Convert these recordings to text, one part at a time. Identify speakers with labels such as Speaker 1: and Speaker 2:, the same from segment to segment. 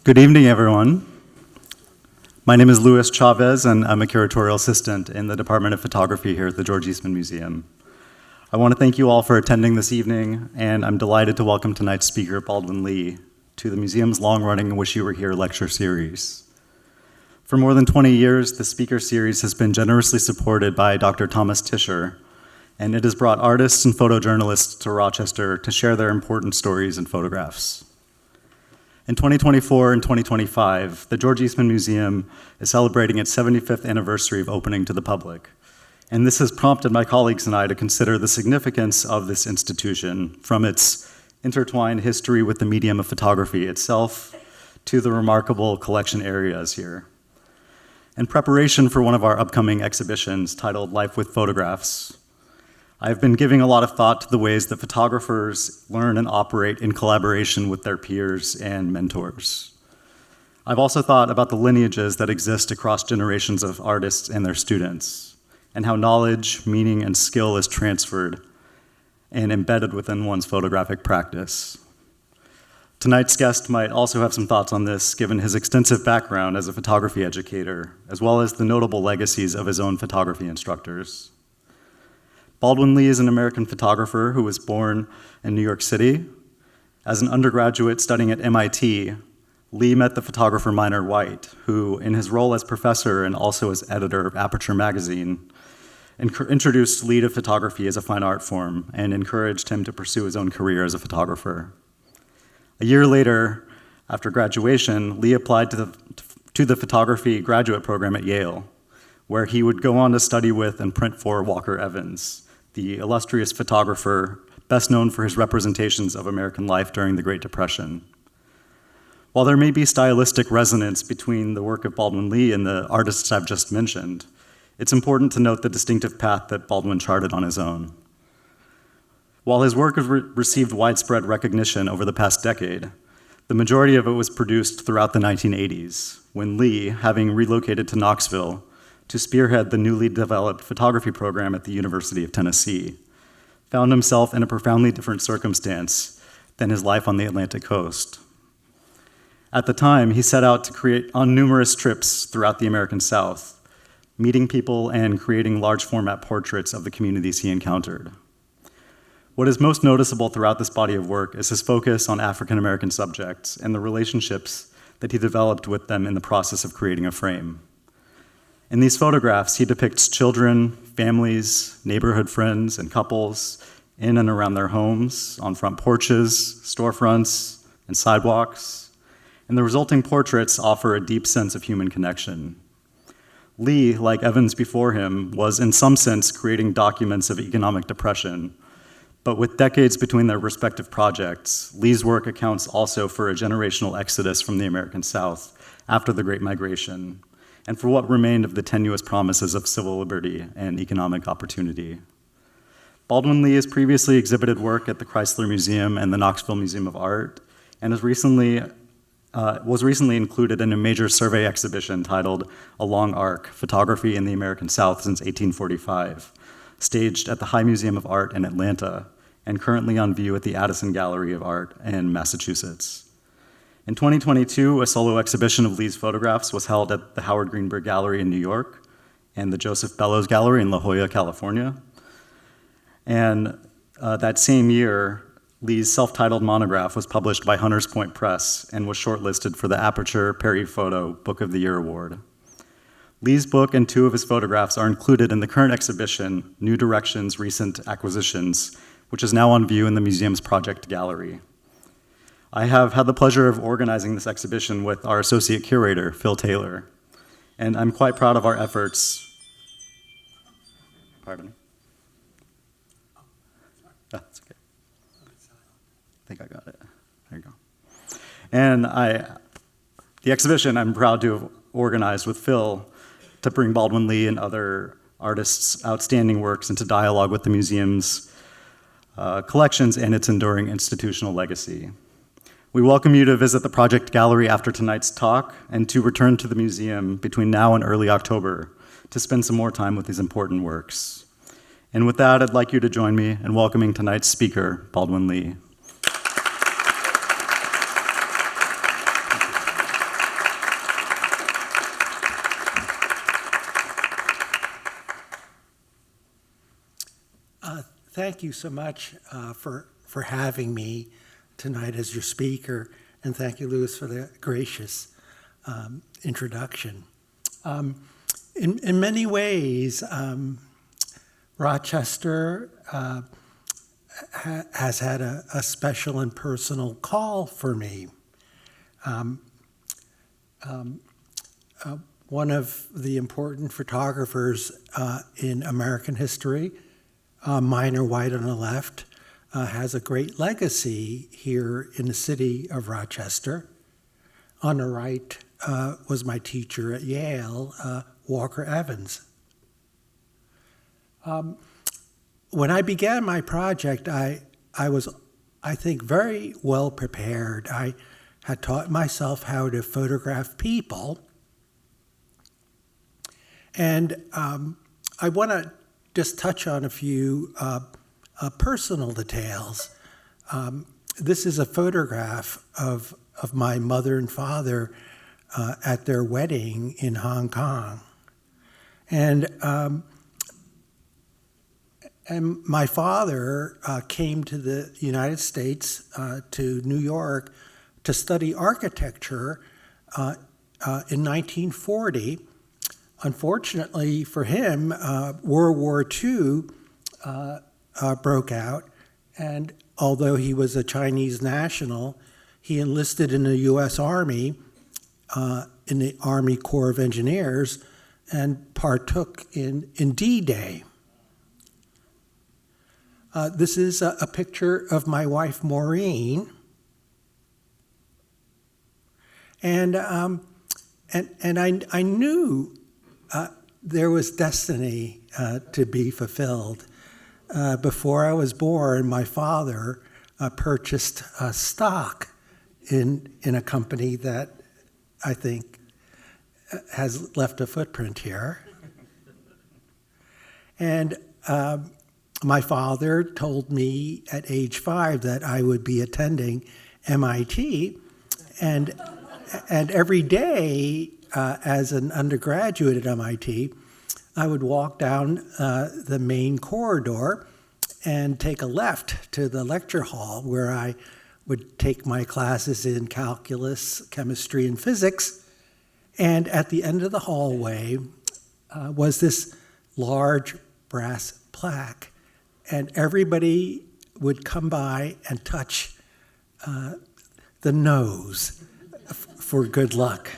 Speaker 1: Good evening, everyone. My name is Luis Chavez, and I'm a curatorial assistant in the Department of Photography here at the George Eastman Museum. I want to thank you all for attending this evening, and I'm delighted to welcome tonight's speaker, Baldwin Lee, to the museum's long-running Wish You Were Here lecture series. For more than 20 years, the speaker series has been generously supported by Dr. Thomas Tischer, and it has brought artists and photojournalists to Rochester to share their important stories and photographs. In 2024 and 2025, the George Eastman Museum is celebrating its 75th anniversary of opening to the public. And this has prompted my colleagues and I to consider the significance of this institution, from its intertwined history with the medium of photography itself to the remarkable collection areas here. In preparation for one of our upcoming exhibitions titled Life with Photographs, I've been giving a lot of thought to the ways that photographers learn and operate in collaboration with their peers and mentors. I've also thought about the lineages that exist across generations of artists and their students, and how knowledge, meaning, and skill is transferred and embedded within one's photographic practice. Tonight's guest might also have some thoughts on this, given his extensive background as a photography educator, as well as the notable legacies of his own photography instructors. Baldwin Lee is an American photographer who was born in New York City. As an undergraduate studying at MIT, Lee met the photographer Minor White, who, in his role as professor and also as editor of Aperture magazine, introduced Lee to photography as a fine art form and encouraged him to pursue his own career as a photographer. A year later, after graduation, Lee applied to the photography graduate program at Yale, where he would go on to study with and print for Walker Evans, the illustrious photographer best known for his representations of American life during the Great Depression. While there may be stylistic resonance between the work of Baldwin Lee and the artists I've just mentioned, it's important to note the distinctive path that Baldwin charted on his own. While his work has received widespread recognition over the past decade, the majority of it was produced throughout the 1980s, when Lee, having relocated to Knoxville to spearhead the newly developed photography program at the University of Tennessee, found himself in a profoundly different circumstance than his life on the Atlantic coast. At the time, he set out to create on numerous trips throughout the American South, meeting people and creating large format portraits of the communities he encountered. What is most noticeable throughout this body of work is his focus on African American subjects and the relationships that he developed with them in the process of creating a frame. In these photographs, he depicts children, families, neighborhood friends, and couples in and around their homes, on front porches, storefronts, and sidewalks, and the resulting portraits offer a deep sense of human connection. Lee, like Evans before him, was in some sense creating documents of economic depression, but with decades between their respective projects, Lee's work accounts also for a generational exodus from the American South after the Great Migration, and for what remained of the tenuous promises of civil liberty and economic opportunity. Baldwin Lee has previously exhibited work at the Chrysler Museum and the Knoxville Museum of Art, and was recently included in a major survey exhibition titled A Long Arc, Photography in the American South Since 1845, staged at the High Museum of Art in Atlanta, and currently on view at the Addison Gallery of Art in Massachusetts. In 2022, a solo exhibition of Lee's photographs was held at the Howard Greenberg Gallery in New York and the Joseph Bellows Gallery in La Jolla, California. And that same year, Lee's self-titled monograph was published by Hunters Point Press and was shortlisted for the Aperture Perry Photo Book of the Year Award. Lee's book and two of his photographs are included in the current exhibition, New Directions, Recent Acquisitions, which is now on view in the museum's project gallery. I have had the pleasure of organizing this exhibition with our associate curator, Phil Taylor, and I'm quite proud of our efforts. Pardon me? That's okay. I think I got it. There you go. And the exhibition I'm proud to have organized with Phil to bring Baldwin Lee and other artists' outstanding works into dialogue with the museum's collections and its enduring institutional legacy. We welcome you to visit the project gallery after tonight's talk and to return to the museum between now and early October to spend some more time with these important works. And with that, I'd like you to join me in welcoming tonight's speaker, Baldwin Lee.
Speaker 2: Thank you so much for having me tonight as your speaker, and thank you, Louis, for the gracious introduction. In many ways, Rochester has had a special and personal call for me. One of the important photographers in American history, Minor White on the left, has a great legacy here in the city of Rochester. On the right was my teacher at Yale, Walker Evans. When I began my project, I was, I think, very well prepared. I had taught myself how to photograph people. And I want to just touch on a few personal details. This is a photograph of my mother and father at their wedding in Hong Kong. And my father came to the United States, to New York, to study architecture in 1940. Unfortunately for him, World War II broke out, and although he was a Chinese national, he enlisted in the U.S. Army, in the Army Corps of Engineers, and partook in D-Day. This is a picture of my wife, Maureen. And I knew there was destiny to be fulfilled. Before I was born, my father purchased stock in a company that I think has left a footprint here. And my father told me at age 5 that I would be attending MIT, and every day as an undergraduate at MIT, I would walk down the main corridor and take a left to the lecture hall where I would take my classes in calculus, chemistry, and physics. And at the end of the hallway was this large brass plaque. And everybody would come by and touch the nose for good luck.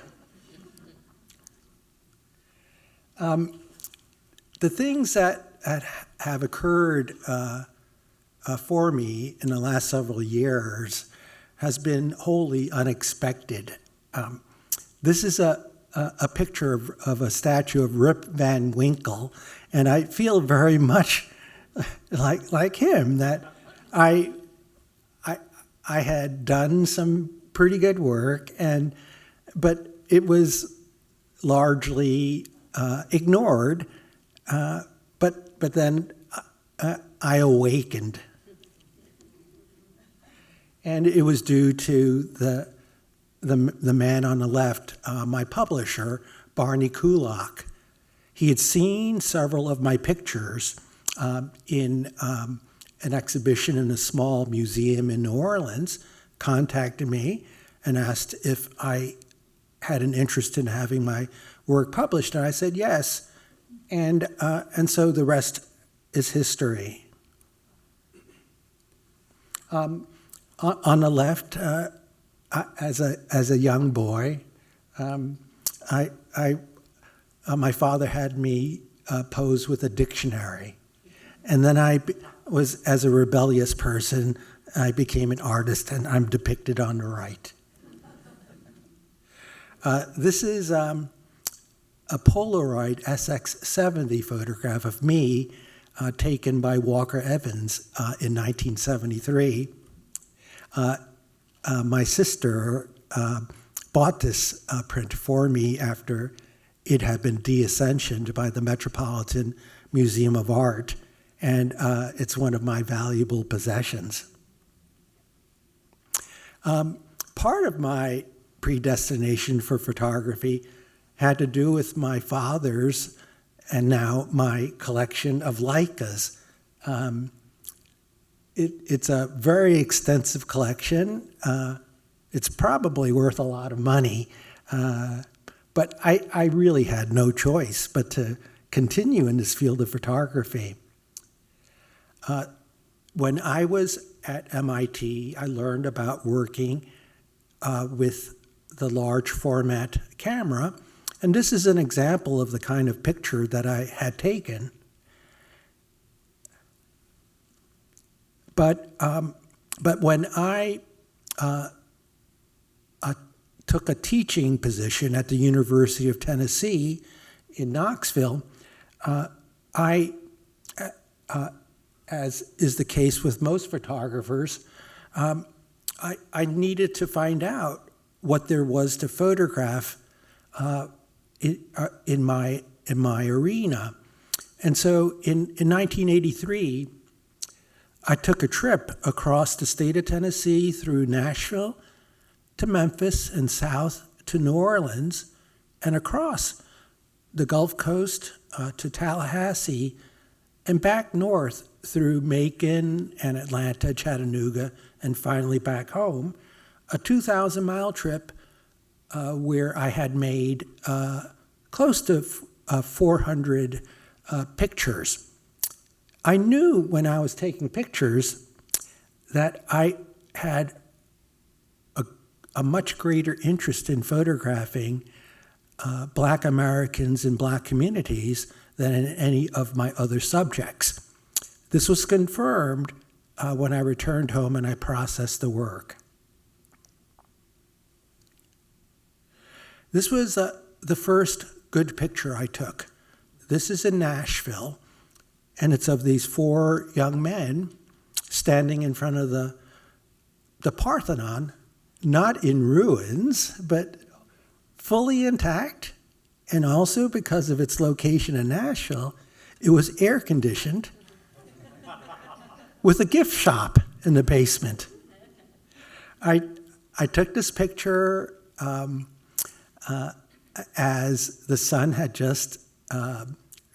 Speaker 2: The things that have occurred for me in the last several years has been wholly unexpected. This is a picture of a statue of Rip Van Winkle, and I feel very much like him, that I had done some pretty good work, but it was largely ignored. But then I awakened, and it was due to the man on the left, my publisher, Barney Kulak. He had seen several of my pictures in an exhibition in a small museum in New Orleans, contacted me and asked if I had an interest in having my work published, and I said yes, and so the rest is history. On the left, as a young boy, my father had me pose with a dictionary. And then as a rebellious person, I became an artist, and I'm depicted on the right. This is a Polaroid SX70 photograph of me taken by Walker Evans in 1973. My sister bought this print for me after it had been deascensioned by the Metropolitan Museum of Art, and it's one of my valuable possessions. Part of my predestination for photography had to do with my father's and now my collection of Leicas. It's a very extensive collection. It's probably worth a lot of money, but I really had no choice but to continue in this field of photography. When I was at MIT, I learned about working with the large format camera, and this is an example of the kind of picture that I had taken. But when I took a teaching position at the University of Tennessee in Knoxville, as is the case with most photographers, I needed to find out what there was to photograph in my arena. And so in 1983, I took a trip across the state of Tennessee through Nashville to Memphis and south to New Orleans and across the Gulf Coast to Tallahassee and back north through Macon and Atlanta, Chattanooga, and finally back home, a 2,000-mile trip where I had made close to 400 pictures. I knew when I was taking pictures that I had a much greater interest in photographing Black Americans in Black communities than in any of my other subjects. This was confirmed when I returned home and I processed the work. This was the first good picture I took. This is in Nashville, and it's of these 4 young men standing in front of the Parthenon, not in ruins, but fully intact. And also because of its location in Nashville, it was air-conditioned with a gift shop in the basement. I took this picture as the sun had just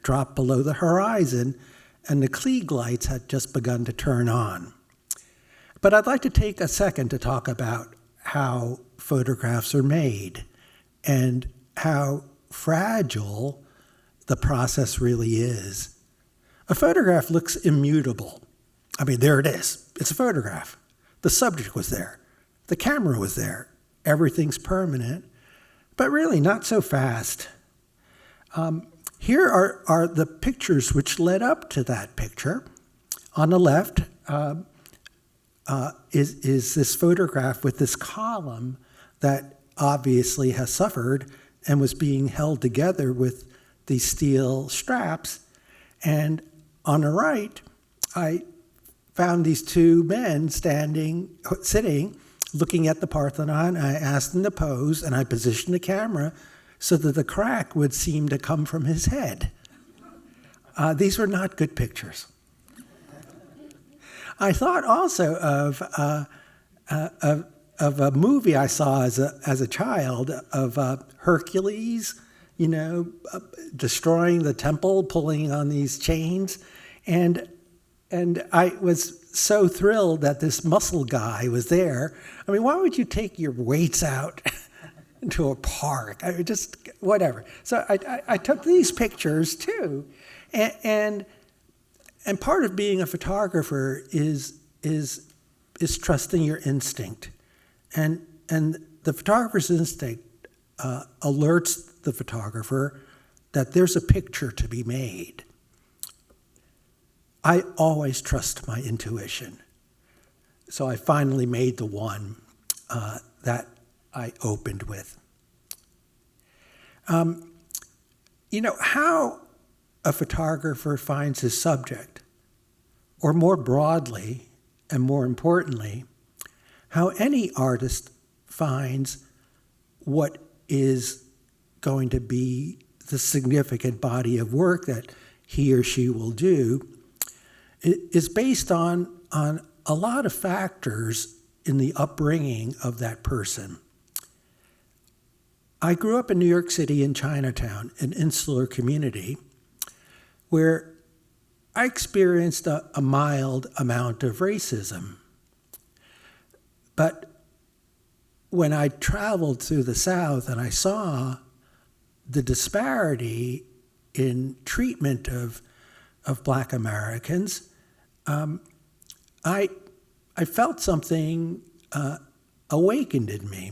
Speaker 2: dropped below the horizon and the Klieg lights had just begun to turn on. But I'd like to take a second to talk about how photographs are made and how fragile the process really is. A photograph looks immutable. I mean, there it is. It's a photograph. The subject was there. The camera was there. Everything's permanent, but really not so fast. Here are the pictures which led up to that picture. On the left is this photograph with this column that obviously has suffered and was being held together with these steel straps. And on the right, I found these 2 men sitting, looking at the Parthenon. I asked them to pose, and I positioned the camera so that the crack would seem to come from his head. These were not good pictures. I thought also of a movie I saw as a child of Hercules, destroying the temple, pulling on these chains, and I was so thrilled that this muscle guy was there. I mean, why would you take your weights out into a park? I mean, just whatever. So I took these pictures too, and part of being a photographer is trusting your instinct, and the photographer's instinct alerts the photographer that there's a picture to be made. I always trust my intuition. So I finally made the one that I opened with. How a photographer finds his subject, or more broadly and more importantly, how any artist finds what is going to be the significant body of work that he or she will do, is based on a lot of factors in the upbringing of that person. I grew up in New York City in Chinatown, an insular community, where I experienced a mild amount of racism. But when I traveled through the South and I saw the disparity in treatment of Black Americans, I felt something awakened in me.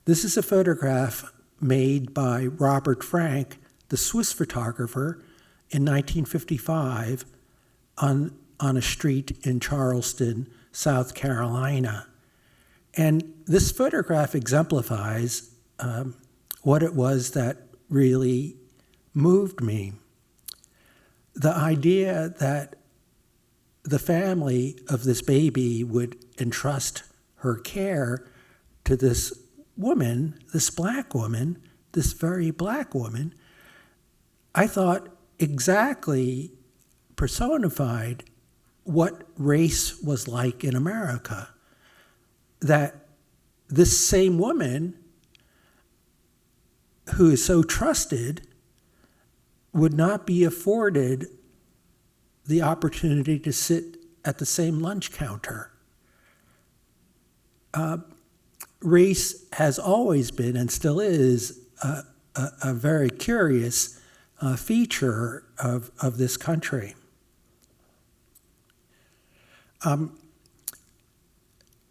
Speaker 2: This is a photograph made by Robert Frank, the Swiss photographer, in 1955 on a street in Charleston, South Carolina. And this photograph exemplifies what it was that really moved me. The idea that the family of this baby would entrust her care to this woman, this Black woman, this very Black woman, I thought exactly personified what race was like in America. That this same woman who is so trusted would not be afforded the opportunity to sit at the same lunch counter. Race has always been and still is a very curious feature of this country.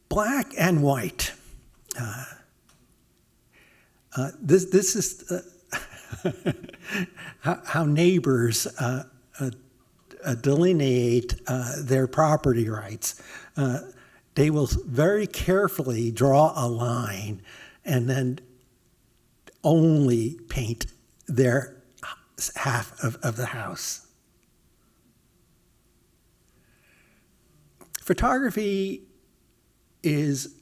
Speaker 2: Black and white. This is how neighbors delineate their property rights. They will very carefully draw a line and then only paint their half of the house. Photography is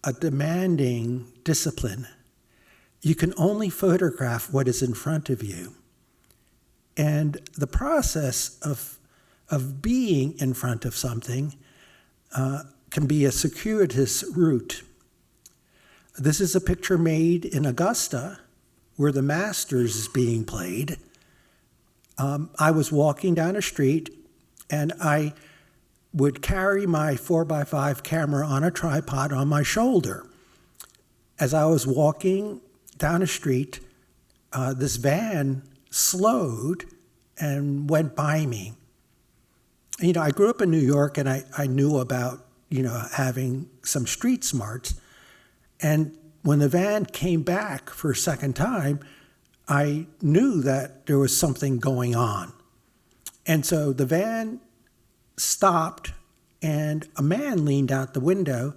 Speaker 2: a demanding discipline. You can only photograph what is in front of you. And the process of being in front of something can be a circuitous route. This is a picture made in Augusta where the Masters is being played. I was walking down a street and I would carry my 4x5 camera on a tripod on my shoulder. As I was walking down a street, this van slowed and went by me. You know, I grew up in New York and I knew about, having some street smarts. And when the van came back for a second time, I knew that there was something going on. And so the van stopped and a man leaned out the window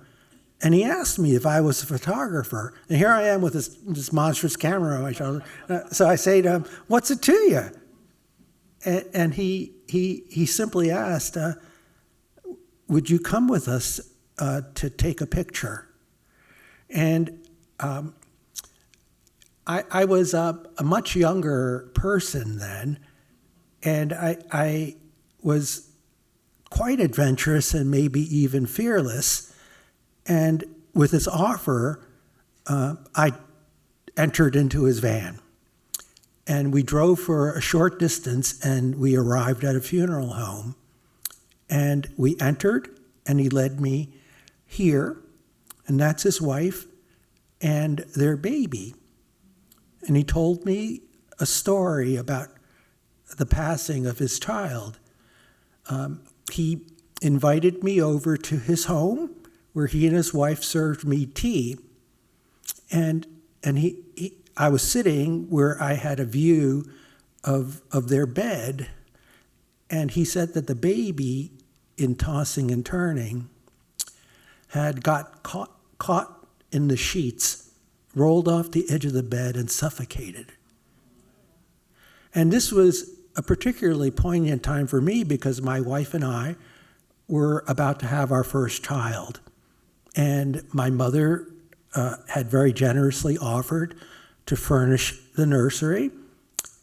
Speaker 2: and he asked me if I was a photographer. And here I am with this monstrous camera on my shoulder. So I say to him, "What's it to you?" And he simply asked, "Would you come with us to take a picture?" And I was a much younger person then, and I was quite adventurous and maybe even fearless. And with his offer, I entered into his van. And we drove for a short distance, and we arrived at a funeral home. And we entered, and he led me here, and that's his wife and their baby. And he told me a story about the passing of his child. He invited me over to his home, where he and his wife served me tea. And I was sitting where I had a view of their bed, and he said that the baby, in tossing and turning, had got caught in the sheets, rolled off the edge of the bed, and suffocated. And this was a particularly poignant time for me because my wife and I were about to have our first child. And my mother had very generously offered to furnish the nursery.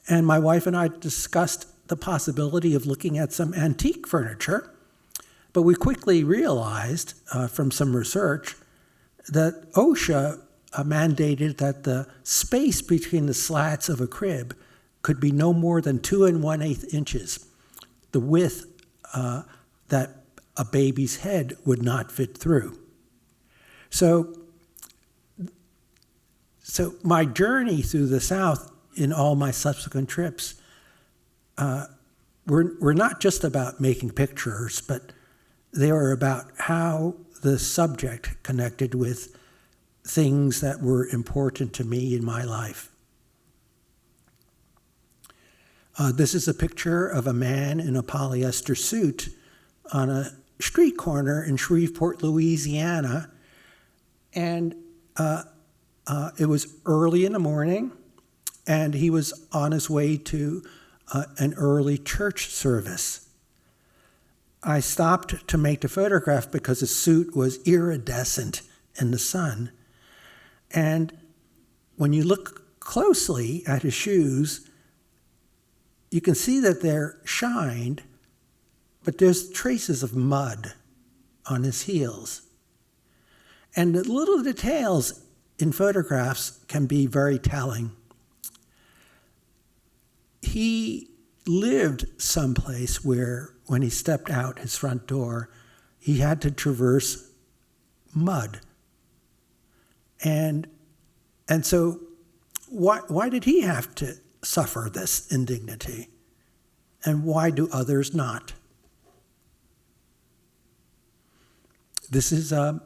Speaker 2: And my wife and I discussed the possibility of looking at some antique furniture. But we quickly realized from some research that OSHA mandated that the space between the slats of a crib could be no more than 2 1/8 inches. the width that a baby's head would not fit through. So my journey through the South in all my subsequent trips were not just about making pictures, but they were about how the subject connected with things that were important to me in my life. This is a picture of a man in a polyester suit on a street corner in Shreveport, Louisiana, and it was early in the morning, and he was on his way to an early church service. I stopped to make the photograph because his suit was iridescent in the sun. And when you look closely at his shoes, you can see that they're shined, but there's traces of mud on his heels. And the little details in photographs can be very telling. He lived someplace where, when he stepped out his front door, he had to traverse mud. And so why did he have to suffer this indignity? And why do others not? This is a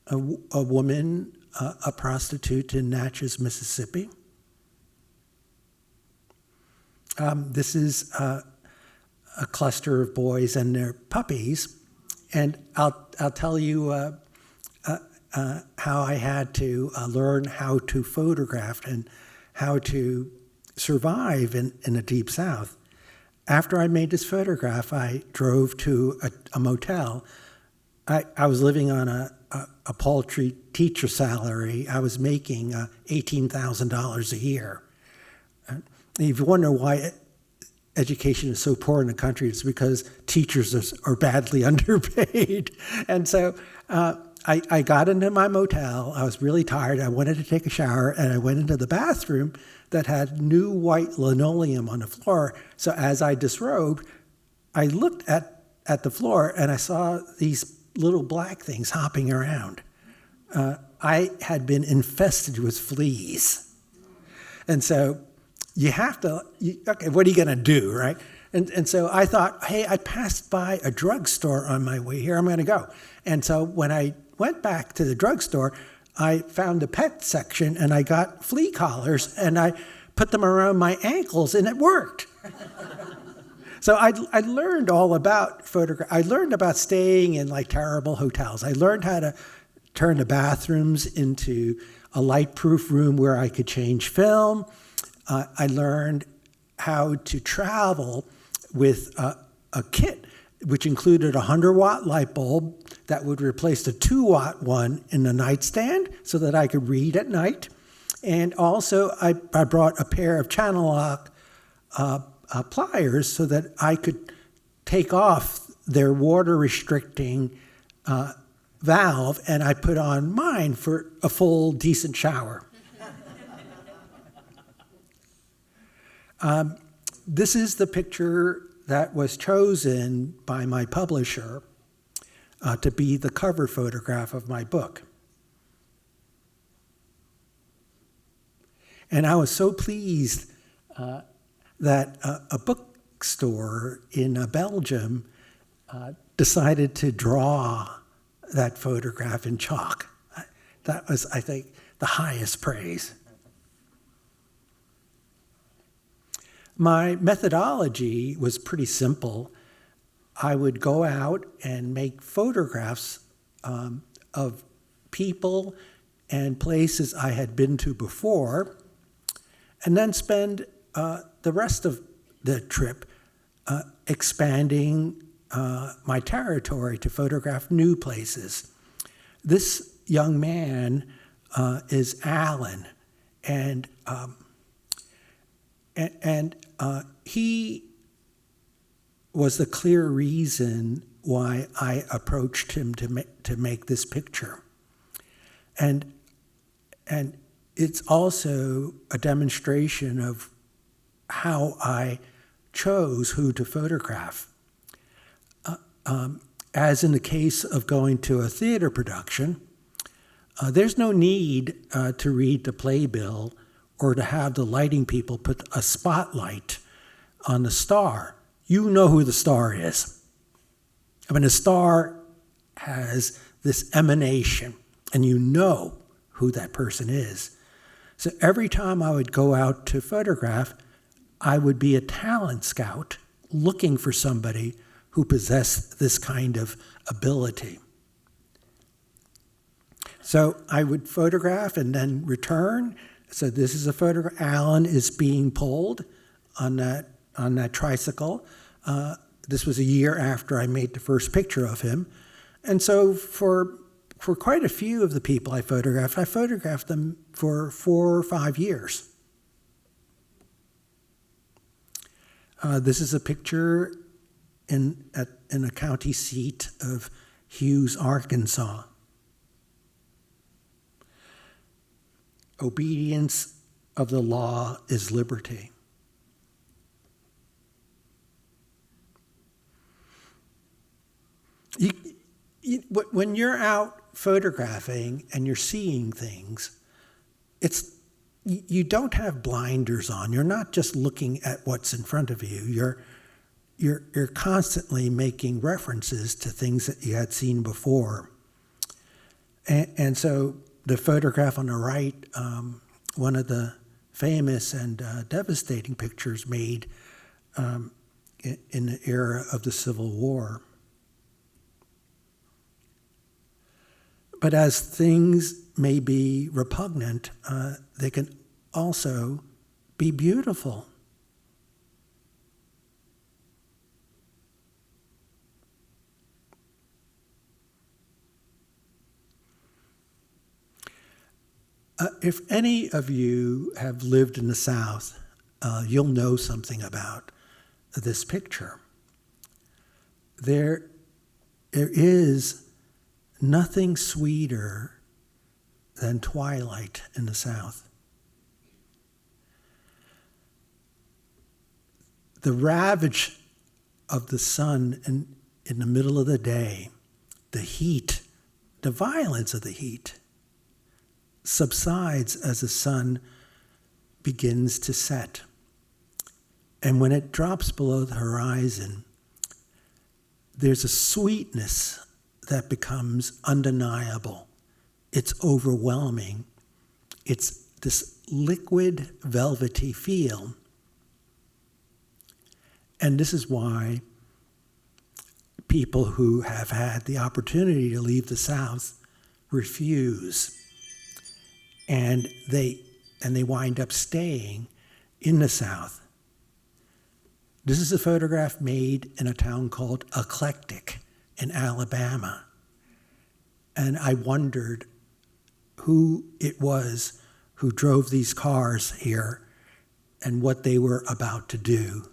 Speaker 2: woman, a prostitute in Natchez, Mississippi. This is a cluster of boys and their puppies, and I'll tell you how I had to learn how to photograph and how to survive in the Deep South. After I made this photograph, I drove to a motel. I was living on a paltry teacher salary. I was making $18,000 a year. If you wonder why education is so poor in the country, it's because teachers are badly underpaid. And so I got into my motel. I was really tired. I wanted to take a shower, and I went into the bathroom that had new white linoleum on the floor. So as I disrobed, I looked at the floor, and I saw these little black things hopping around. I had been infested with fleas. And so you have to, okay, what are you going to do, right? And so I thought, hey, I passed by a drugstore on my way here. I'm going to go. And so when I went back to the drugstore, I found the pet section, and I got flea collars, and I put them around my ankles, and it worked. So I learned all about photography. I learned about staying in like terrible hotels. I learned how to turn the bathrooms into a light-proof room where I could change film. I learned how to travel with a kit which included a 100-watt light bulb that would replace the 2-watt one in the nightstand so that I could read at night. And also I brought a pair of channel lock pliers so that I could take off their water-restricting valve, and I put on mine for a full, decent shower. This is the picture that was chosen by my publisher to be the cover photograph of my book. And I was so pleased that a bookstore in Belgium decided to draw that photograph in chalk. That was, I think, the highest praise. My methodology was pretty simple. I would go out and make photographs of people and places I had been to before, and then spend the rest of the trip expanding my territory to photograph new places. This young man is Alan, and he was the clear reason why I approached him to make this picture. And it's also a demonstration of how I chose who to photograph. as in the case of going to a theater production, there's no need to read the playbill or to have the lighting people put a spotlight on the star. You know who the star is. I mean, the star has this emanation, and you know who that person is. So every time I would go out to photograph, I would be a talent scout looking for somebody who possessed this kind of ability. So I would photograph and then return. So this is a photograph. Alan is being pulled on that tricycle. This was a year after I made the first picture of him. And so for quite a few of the people I photographed them for 4 or 5 years. This is a picture in a county seat of Hughes, Arkansas. Obedience of the law is liberty. When you're out photographing and you're seeing things, you don't have blinders on. You're not just looking at what's in front of you. You're constantly making references to things that you had seen before. And so the photograph on the right, one of the famous and devastating pictures made in the era of the Civil War. But as things may be repugnant, they can also be beautiful. If any of you have lived in the South, you'll know something about this picture. There is nothing sweeter than twilight in the South. The ravage of the sun in the middle of the day, the heat, the violence of the heat, subsides as the sun begins to set. And when it drops below the horizon, there's a sweetness that becomes undeniable. It's overwhelming. It's this liquid, velvety feel. And this is why people who have had the opportunity to leave the South refuse. And they wind up staying in the South. This is a photograph made in a town called Eclectic in Alabama. And I wondered who it was who drove these cars here and what they were about to do.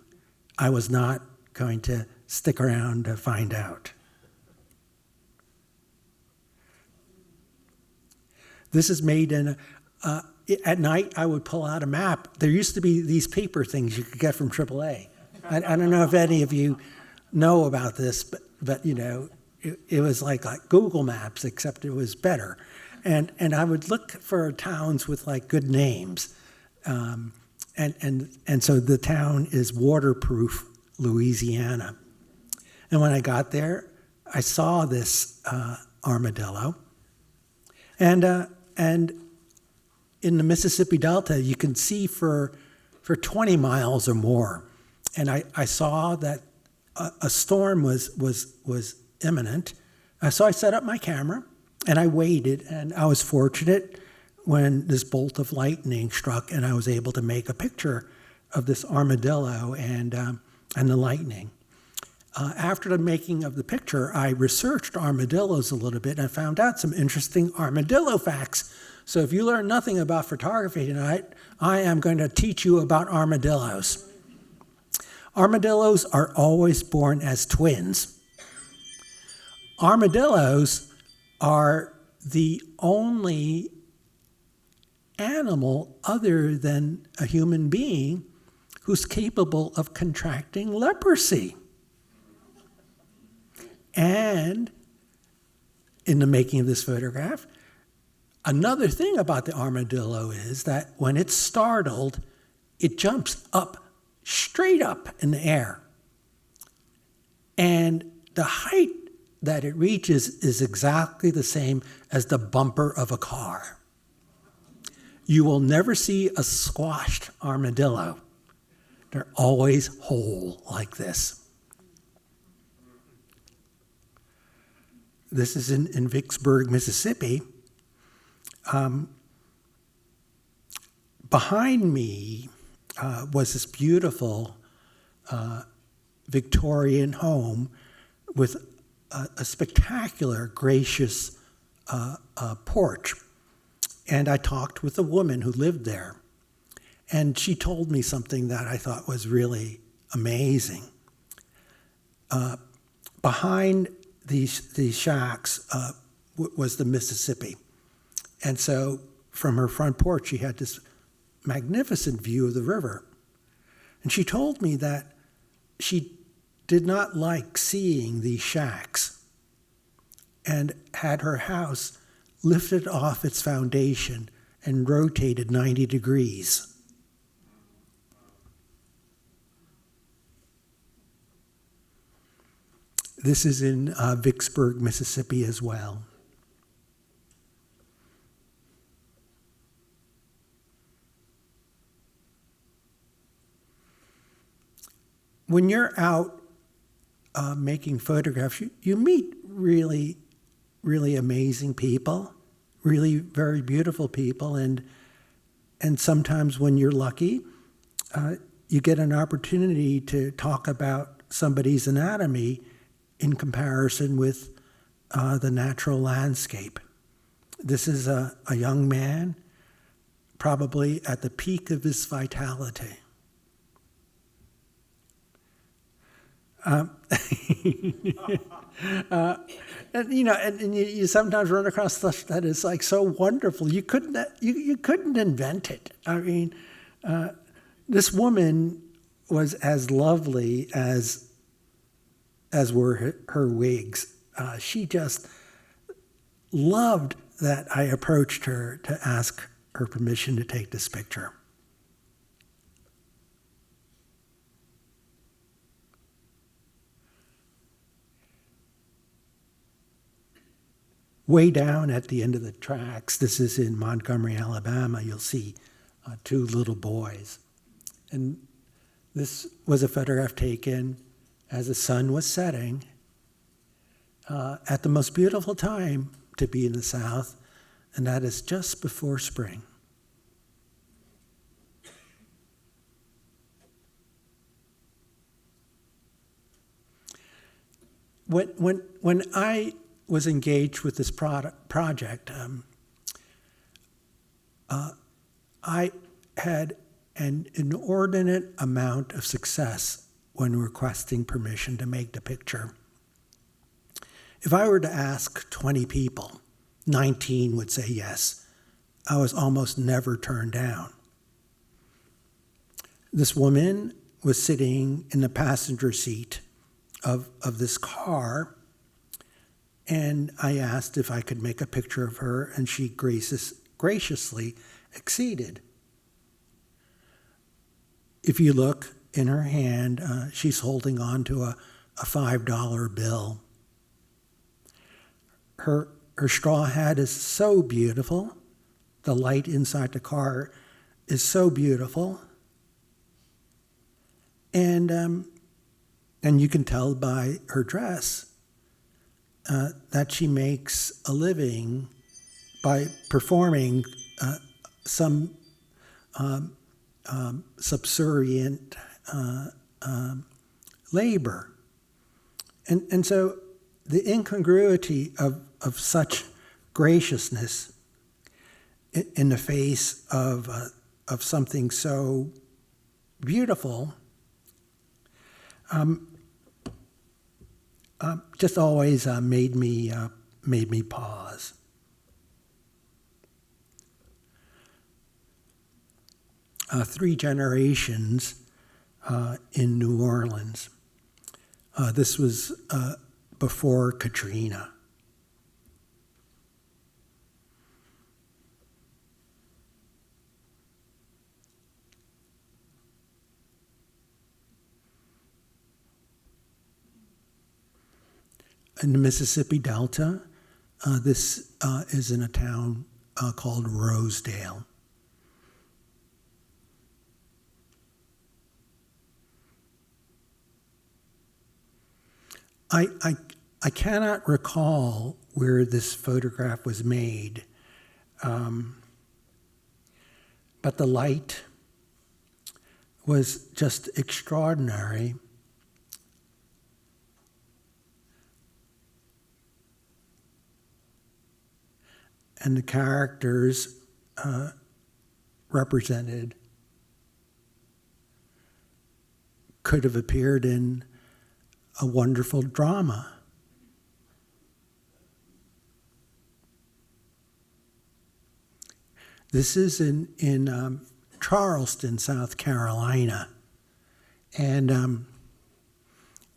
Speaker 2: I was not going to stick around to find out. This is made in at night, I would pull out a map. There used to be these paper things you could get from AAA. I don't know if any of you know about this, but you know, it was like Google Maps, except it was better. And I would look for towns with like good names. And so the town is Waterproof, Louisiana. And when I got there, I saw this armadillo. And in the Mississippi Delta, you can see for 20 miles or more. And I saw that a storm was imminent. So I set up my camera and I waited, and I was fortunate when this bolt of lightning struck and I was able to make a picture of this armadillo and the lightning. After the making of the picture, I researched armadillos a little bit and I found out some interesting armadillo facts. So if you learn nothing about photography tonight, I am going to teach you about armadillos. Armadillos are always born as twins. Armadillos are the only animal other than a human being who's capable of contracting leprosy. And in the making of this photograph, another thing about the armadillo is that when it's startled, it jumps up, straight up in the air. And the height that it reaches is exactly the same as the bumper of a car. You will never see a squashed armadillo. They're always whole like this. This is in Vicksburg, Mississippi. Behind me was this beautiful Victorian home with a spectacular, gracious porch. And I talked with a woman who lived there. And she told me something that I thought was really amazing. Behind these shacks was the Mississippi. And so from her front porch, she had this magnificent view of the river. And she told me that she did not like seeing these shacks and had her house lifted off its foundation and rotated 90 degrees. This is in Vicksburg, Mississippi as well. When you're out making photographs, you meet really, really amazing people, really very beautiful people, and sometimes when you're lucky, you get an opportunity to talk about somebody's anatomy in comparison with the natural landscape. This is a young man, probably at the peak of his vitality. And you sometimes run across stuff that is like so wonderful. You couldn't invent it. I mean, this woman was as lovely as were her wigs. She just loved that I approached her to ask her permission to take this picture. Way down at the end of the tracks, this is in Montgomery, Alabama, you'll see two little boys. And this was a photograph taken as the sun was setting at the most beautiful time to be in the South, and that is just before spring. When I was engaged with this project, I had an inordinate amount of success when requesting permission to make the picture. If I were to ask 20 people, 19 would say yes. I was almost never turned down. This woman was sitting in the passenger seat of this car, and I asked if I could make a picture of her, and she graciously acceded. If you look in her hand, she's holding on to a $5 bill. Her straw hat is so beautiful. The light inside the car is so beautiful. And you can tell by her dress that she makes a living by performing some subservient labor. And so the incongruity of such graciousness in the face of something so beautiful just always made me pause. Three generations in New Orleans. This was before Katrina. In the Mississippi Delta, this is in a town called Rosedale. I cannot recall where this photograph was made, but the light was just extraordinary. And the characters represented could have appeared in a wonderful drama. This is in Charleston, South Carolina. And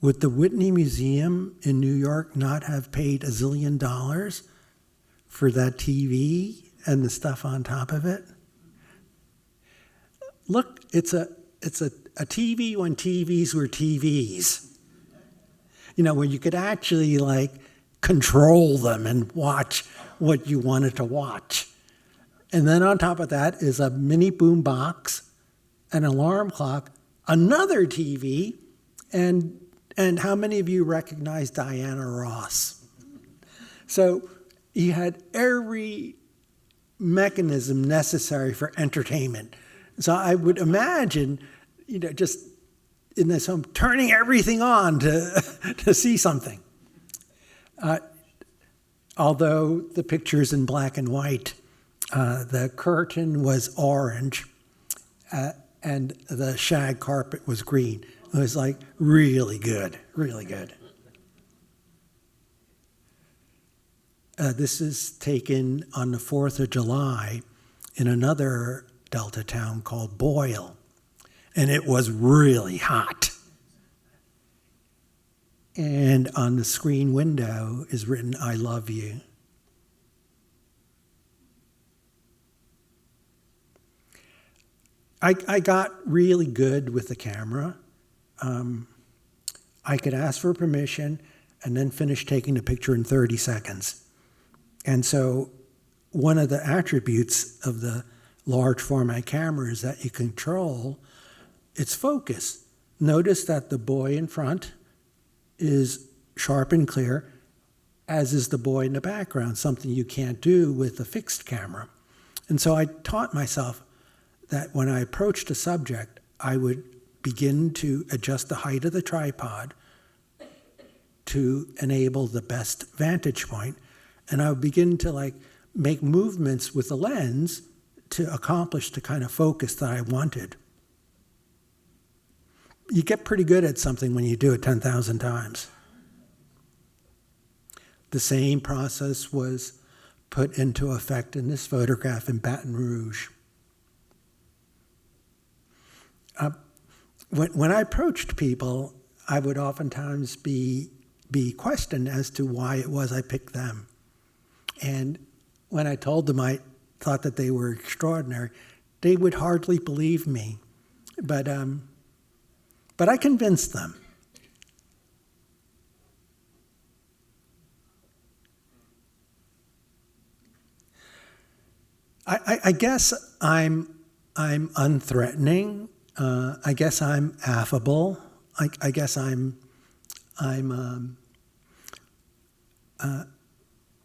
Speaker 2: would the Whitney Museum in New York not have paid $1 zillion for that TV and the stuff on top of it? Look, it's a TV when TVs were TVs. You know, where you could actually like control them and watch what you wanted to watch. And then on top of that is a mini boom box, an alarm clock, another TV, and how many of you recognize Diana Ross? So you had every mechanism necessary for entertainment. So I would imagine, you know, just in this home, turning everything on to see something. Although the picture's in black and white, the curtain was orange and the shag carpet was green. It was like really good, really good. This is taken on the 4th of July in another Delta town called Boyle. And it was really hot. And on the screen window is written, "I love you." I got really good with the camera. I could ask for permission and then finish taking the picture in 30 seconds. And so one of the attributes of the large format camera is that you control its focus. Notice that the boy in front is sharp and clear, as is the boy in the background, something you can't do with a fixed camera. And so I taught myself that when I approached a subject, I would begin to adjust the height of the tripod to enable the best vantage point, and I would begin to like make movements with the lens to accomplish the kind of focus that I wanted. You get pretty good at something when you do it 10,000 times. The same process was put into effect in this photograph in Baton Rouge. When I approached people, I would oftentimes be questioned as to why it was I picked them. And when I told them I thought that they were extraordinary, they would hardly believe me. But I convinced them. I guess I'm unthreatening. I guess I'm affable. I guess I'm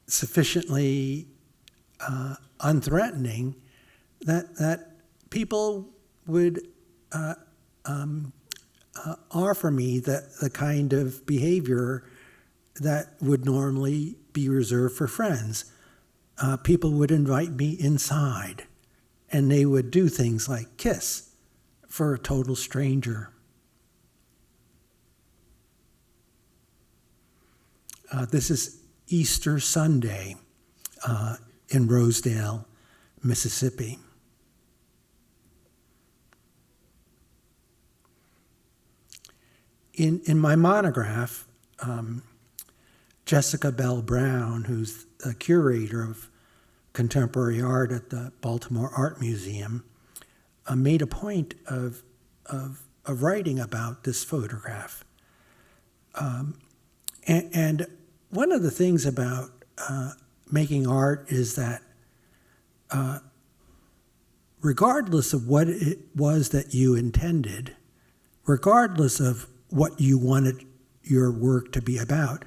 Speaker 2: sufficiently unthreatening that people would offer me the kind of behavior that would normally be reserved for friends. People would invite me inside, and they would do things like kiss for a total stranger. This is Easter Sunday in Rosedale, Mississippi. In my monograph, Jessica Bell Brown, who's a curator of contemporary art at the Baltimore Art Museum, made a point of writing about this photograph. And one of the things about making art is that regardless of what it was that you intended, regardless of what you wanted your work to be about,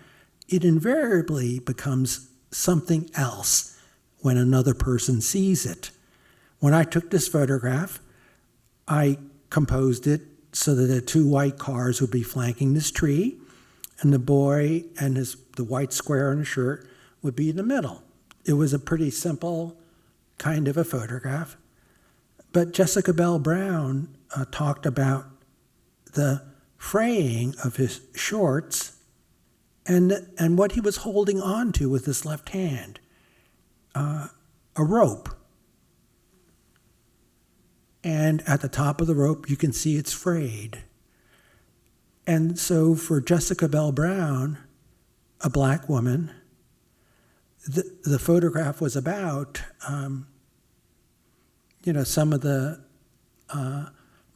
Speaker 2: it invariably becomes something else when another person sees it. When I took this photograph, I composed it so that the two white cars would be flanking this tree, and the boy and the white square in his shirt would be in the middle. It was a pretty simple kind of a photograph. But Jessica Bell Brown talked about the fraying of his shorts and what he was holding on to with his left hand, a rope. And at the top of the rope, you can see it's frayed. And so for Jessica Bell Brown, a black woman, the photograph was about, some of the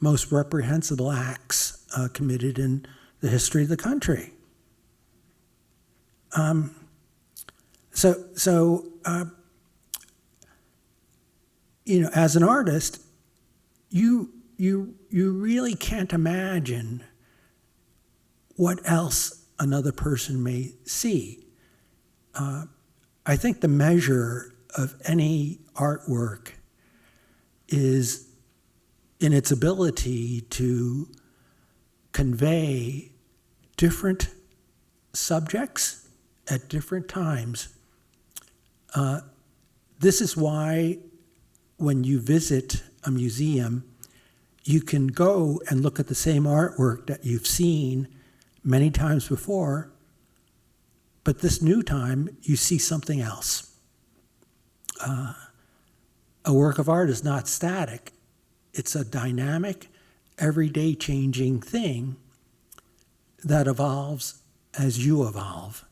Speaker 2: most reprehensible acts committed in the history of the country. As an artist, you really can't imagine what else another person may see. I think the measure of any artwork is in its ability to convey different subjects at different times. This is why when you visit a museum, you can go and look at the same artwork that you've seen many times before, but this new time you see something else. A work of art is not static. It's a dynamic, everyday changing thing that evolves as you evolve.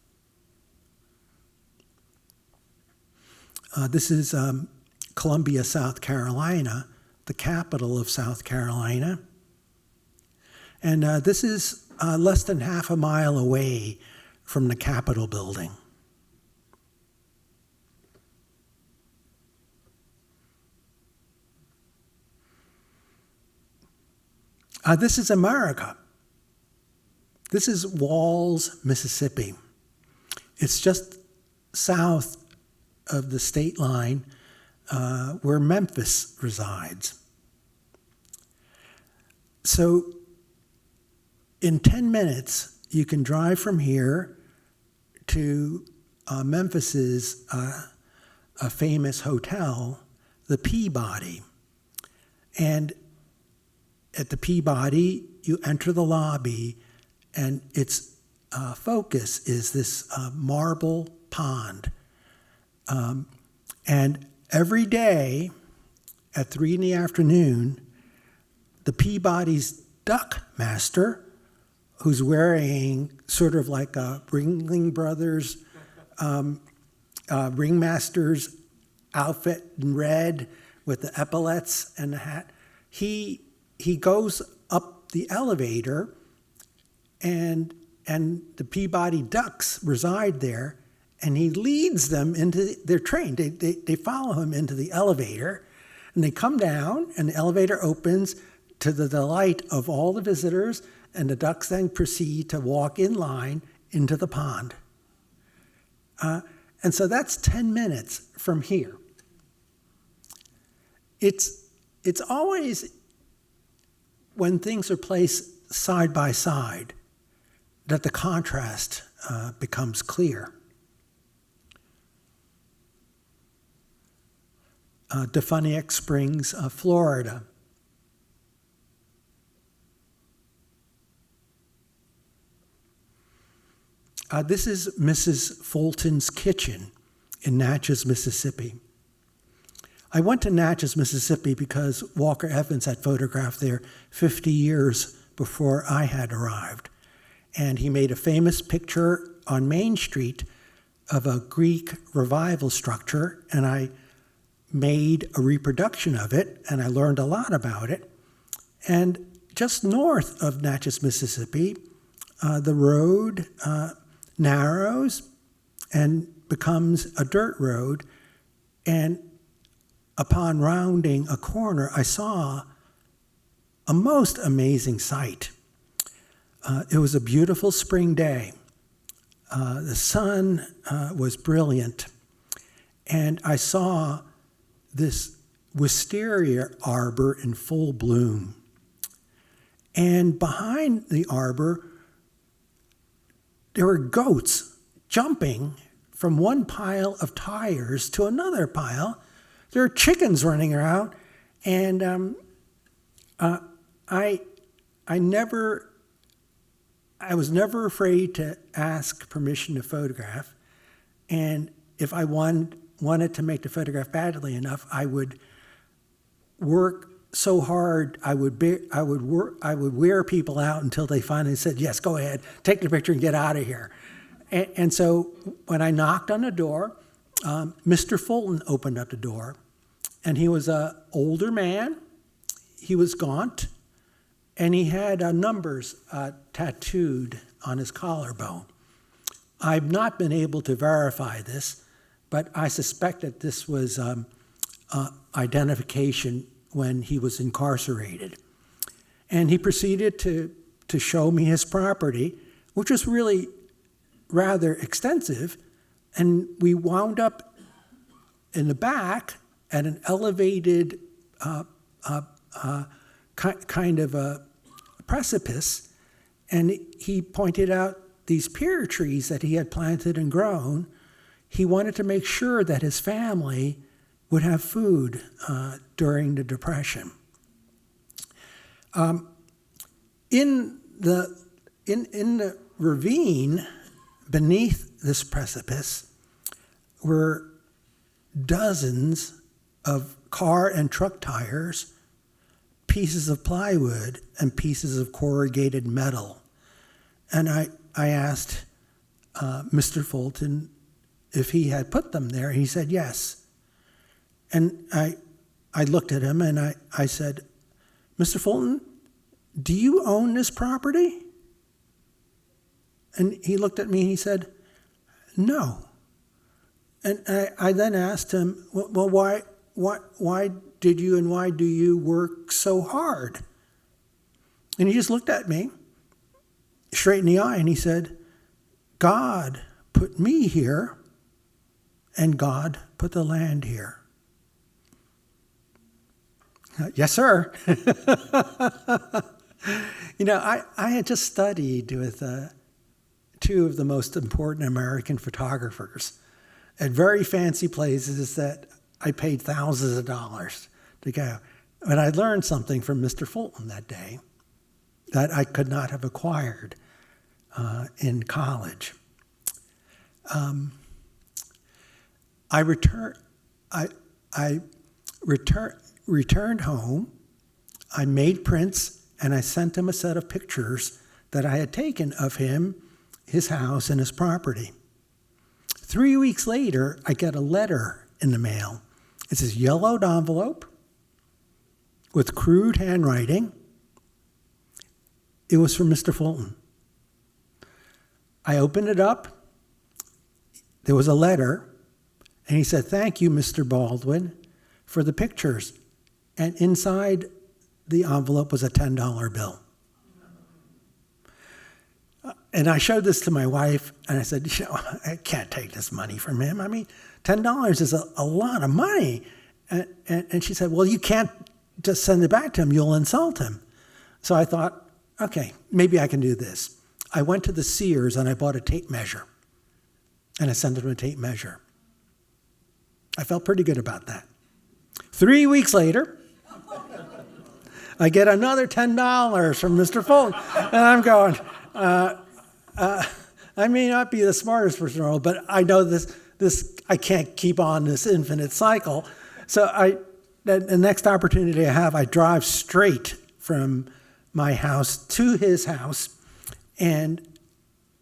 Speaker 2: This is Columbia, South Carolina, the capital of South Carolina. And this is less than half a mile away from the Capitol building. This is America. This is Walls, Mississippi. It's just south of the state line where Memphis resides. So in 10 minutes, you can drive from here to Memphis's a famous hotel, the Peabody. And at the Peabody, you enter the lobby, and its focus is this marble pond. And every day at 3 in the afternoon, the Peabody's duck master, who's wearing sort of like a Ringling Brothers ringmaster's outfit in red with the epaulets and the hat, he goes up the elevator, and the Peabody ducks reside there, and he leads them into their train. They follow him into the elevator, and they come down, and the elevator opens to the delight of all the visitors, and the ducks then proceed to walk in line into the pond. And so that's 10 minutes from here. It's always when things are placed side by side that the contrast becomes clear. Defuniak Springs, Florida. This is Mrs. Fulton's kitchen in Natchez, Mississippi. I went to Natchez, Mississippi because Walker Evans had photographed there 50 years before I had arrived. And he made a famous picture on Main Street of a Greek revival structure, and I made a reproduction of it, and I learned a lot about it. And just north of Natchez, Mississippi, the road narrows and becomes a dirt road, and upon rounding a corner, I saw a most amazing sight. It was a beautiful spring day. The sun was brilliant, and I saw this wisteria arbor in full bloom. And behind the arbor, there were goats jumping from one pile of tires to another pile. There were chickens running around, and I was never afraid to ask permission to photograph, and if I wanted to make the photograph badly enough, I would work so hard. I would wear people out until they finally said, "Yes, go ahead, take the picture and get out of here." And so when I knocked on the door, Mr. Fulton opened up the door, and he was an older man. He was gaunt, and he had numbers tattooed on his collarbone. I've not been able to verify this, but I suspect that this was identification when he was incarcerated. And he proceeded to show me his property, which was really rather extensive, and we wound up in the back at an elevated kind of a precipice, and he pointed out these pear trees that he had planted and grown. He wanted to make sure that his family would have food during the Depression. In the ravine beneath this precipice were dozens of car and truck tires, pieces of plywood, and pieces of corrugated metal. And I asked Mr. Fulton if he had put them there. He said yes. And I looked at him and I said, "Mr. Fulton, do you own this property?" And he looked at me and he said, "No." And I then asked him, "Well, why did you and why do you work so hard?" And he just looked at me straight in the eye and he said, "God put me here, and God put the land here." Yes, sir. You know, I had just studied with two of the most important American photographers at very fancy places that I paid thousands of dollars to go. And I learned something from Mr. Fulton that day that I could not have acquired in college. I returned home. I made prints, and I sent him a set of pictures that I had taken of him, his house, and his property. 3 weeks later, I get a letter in the mail. It's this yellowed envelope with crude handwriting. It was from Mr. Fulton. I opened it up. There was a letter, and he said, "Thank you, Mr. Baldwin, for the pictures." And inside the envelope was a $10 bill. And I showed this to my wife, and I said, "I can't take this money from him. I mean, $10 is a lot of money." And she said, "Well, you can't just send it back to him. You'll insult him." So I thought, okay, maybe I can do this. I went to the Sears, and I bought a tape measure. And I sent him a tape measure. I felt pretty good about that. 3 weeks later, I get another $10 from Mr. Fulton. And I'm going, I may not be the smartest person in the world, but I know this I can't keep on this infinite cycle. So the next opportunity I have, I drive straight from my house to his house, and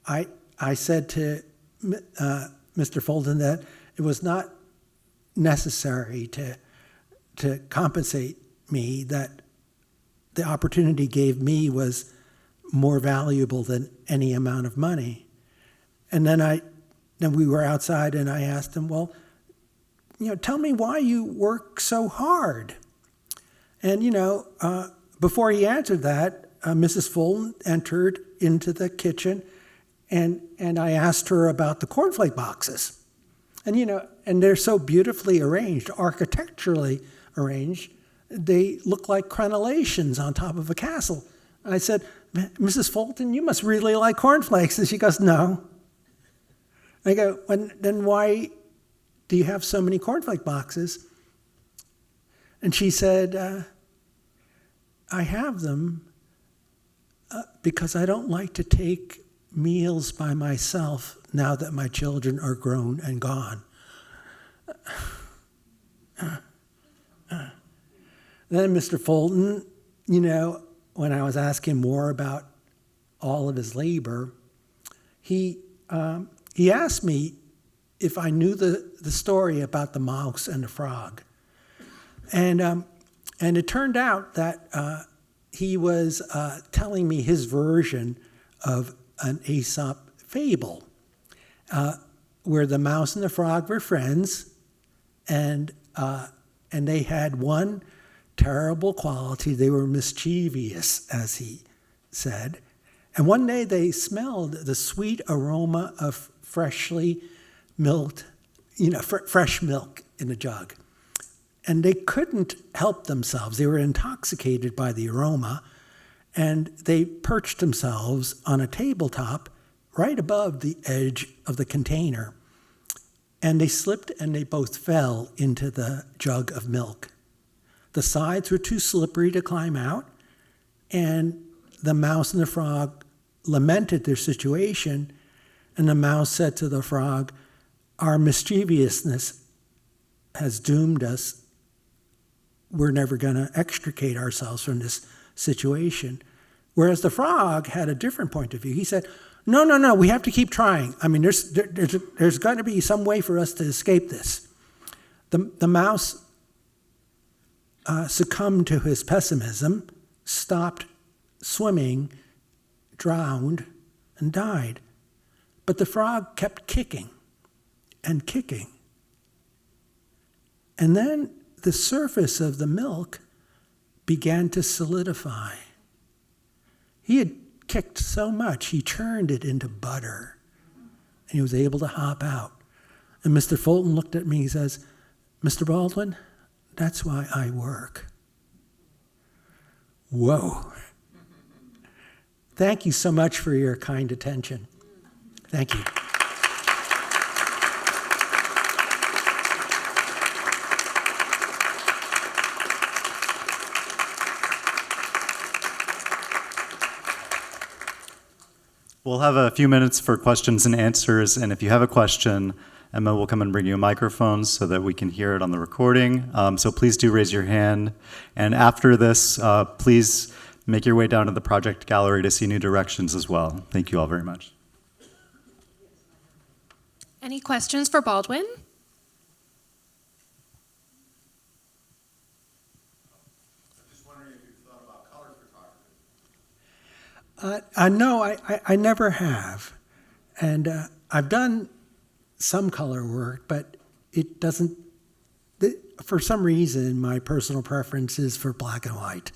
Speaker 2: I I said to Mr. Fulton that it was not necessary to compensate me, that the opportunity gave me was more valuable than any amount of money. And then we were outside, and I asked him, well, tell me why you work so hard. And, before he answered that, Mrs. Fulton entered into the kitchen, and I asked her about the cornflake boxes. And, and they're so beautifully arranged, architecturally arranged, they look like crenellations on top of a castle. I said, Mrs. Fulton, you must really like cornflakes. And she goes, no. I go, then why do you have so many cornflake boxes? And she said, I have them because I don't like to take meals by myself now that my children are grown and gone. Then Mr. Fulton, when I was asking more about all of his labor, he asked me if I knew the story about the mouse and the frog. And it turned out that he was telling me his version of an Aesop fable, where the mouse and the frog were friends, and they had one terrible quality. They were mischievous, as he said. And one day they smelled the sweet aroma of freshly milked, fresh milk in a jug. And they couldn't help themselves. They were intoxicated by the aroma, and they perched themselves on a tabletop right above the edge of the container. And they slipped and they both fell into the jug of milk. The sides were too slippery to climb out, and the mouse and the frog lamented their situation, and the mouse said to the frog, our mischievousness has doomed us. We're never going to extricate ourselves from this situation. Whereas the frog had a different point of view. He said, no, we have to keep trying. I mean, there's got to be some way for us to escape this. The mouse succumbed to his pessimism, stopped swimming, drowned, and died. But the frog kept kicking and kicking. And then the surface of the milk began to solidify. He had kicked so much, he churned it into butter, and he was able to hop out. And Mr. Fulton looked at me, he says, Mr. Baldwin, that's why I work. Whoa. Thank you so much for your kind attention. Thank you.
Speaker 1: We'll have a few minutes for questions and answers, and if you have a question, Emma will come and bring you a microphone so that we can hear it on the recording. So please do raise your hand. And after this, please make your way down to the project gallery to see new directions as well. Thank you all very much.
Speaker 3: Any questions for Baldwin?
Speaker 2: No, I never have. And I've done some color work, but it doesn't, for some reason, my personal preference is for black and white.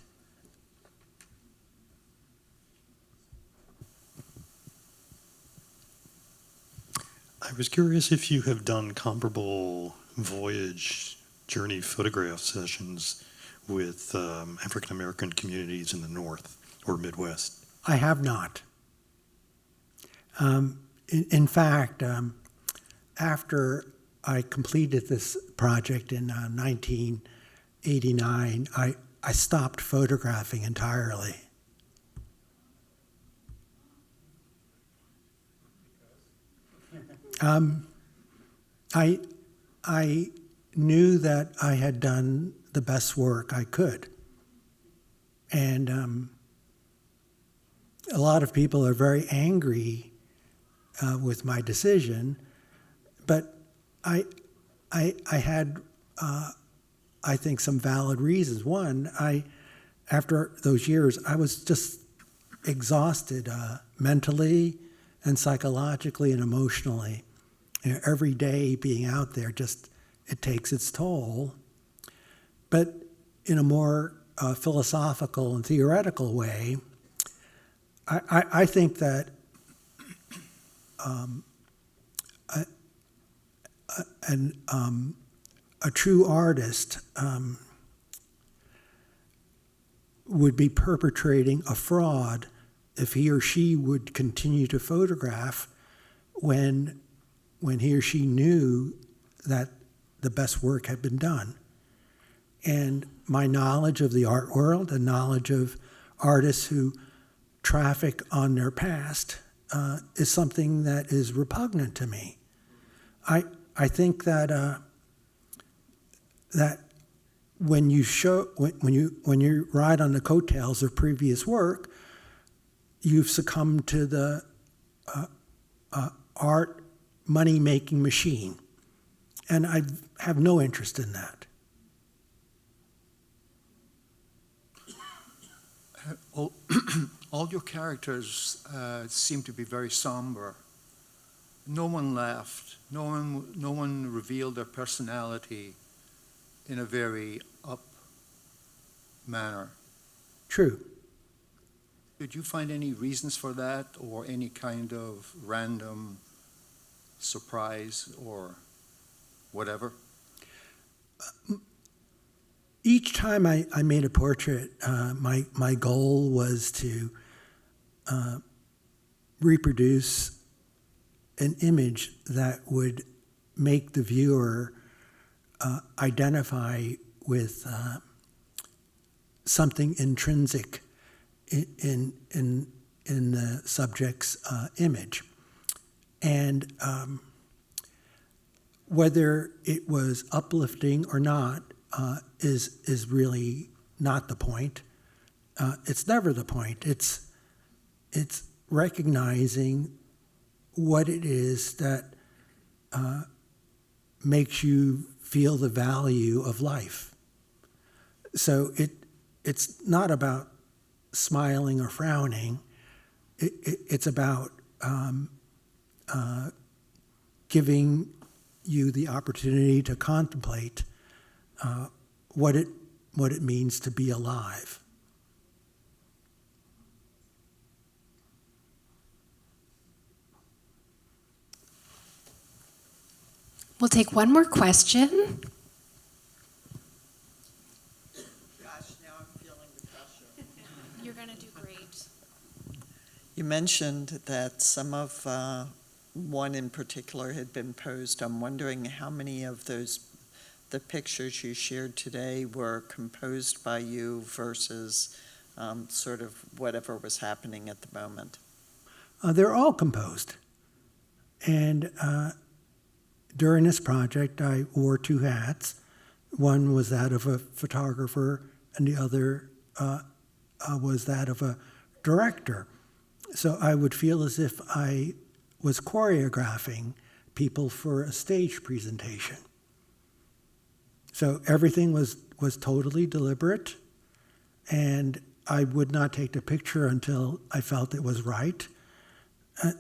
Speaker 4: I was curious if you have done comparable voyage journey photograph sessions with African American communities in the North or Midwest.
Speaker 2: I have not. In fact, after I completed this project in 1989, I stopped photographing entirely. I knew that I had done the best work I could. And a lot of people are very angry with my decision, but I had, I think, some valid reasons. One, after those years, I was just exhausted mentally and psychologically and emotionally. Every day being out there, just it takes its toll. But in a more philosophical and theoretical way, I think that a true artist would be perpetrating a fraud if he or she would continue to photograph when he or she knew that the best work had been done. And my knowledge of the art world and knowledge of artists who traffic on their past is something that is repugnant to me. I think that that when you ride on the coattails of previous work, you've succumbed to the art money-making machine, and I have no interest in that.
Speaker 5: All your characters seem to be very somber. No one laughed. No one revealed their personality in a very up manner.
Speaker 2: True.
Speaker 5: Did you find any reasons for that, or any kind of random surprise or whatever?
Speaker 2: Each time I made a portrait, my goal was to reproduce an image that would make the viewer identify with something intrinsic in the subject's image. And whether it was uplifting or not is really not the point. It's never the point. It's recognizing what it is that makes you feel the value of life. So it's not about smiling or frowning. It's about giving you the opportunity to contemplate what it means to be alive.
Speaker 3: We'll take one more question.
Speaker 6: Gosh, now I'm feeling the pressure.
Speaker 3: You're going to do great.
Speaker 6: You mentioned that some of one in particular had been posed. I'm wondering how many of the pictures you shared today were composed by you versus sort of whatever was happening at the moment.
Speaker 2: They're all composed. And during this project, I wore two hats. One was that of a photographer, and the other was that of a director. So I would feel as if I was choreographing people for a stage presentation. So everything was totally deliberate, and I would not take the picture until I felt it was right.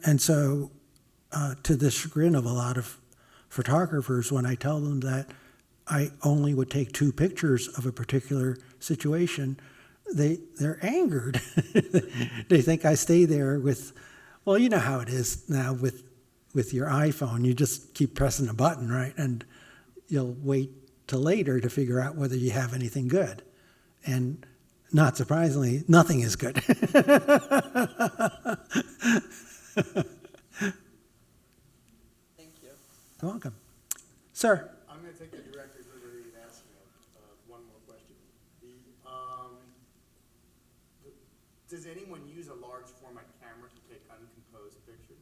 Speaker 2: And so, to the chagrin of a lot of photographers, when I tell them that I only would take two pictures of a particular situation, they're angered. They think I stay there with, well, you know how it is now with your iPhone. You just keep pressing a button, right? And you'll wait till later to figure out whether you have anything good. And not surprisingly, nothing is good.
Speaker 6: Thank you.
Speaker 2: You're welcome. Sir?
Speaker 7: I'm going to take the director's liberty and ask one more question. Does anyone use a large format camera to take uncomposed pictures?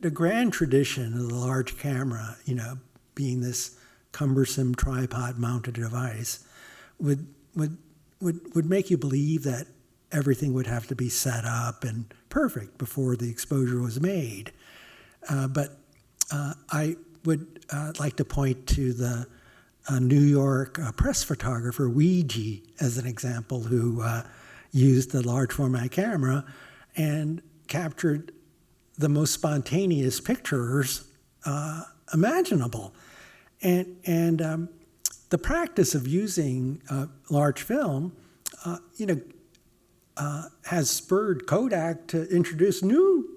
Speaker 2: The grand tradition of the large camera, being this cumbersome tripod-mounted device would make you believe that everything would have to be set up and perfect before the exposure was made. But I would like to point to the New York press photographer, Ouija, as an example, who used the large format camera and captured the most spontaneous pictures imaginable. And the practice of using large film, has spurred Kodak to introduce new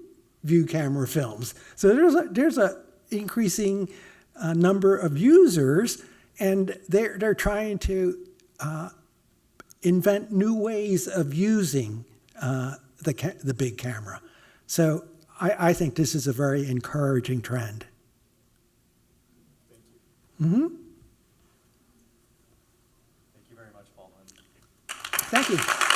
Speaker 2: view camera films. So there's a increasing number of users, and they're trying to invent new ways of using the big camera. So I think this is a very encouraging trend. Mm-hmm.
Speaker 1: Thank you very much, Baldwin.
Speaker 2: Thank you.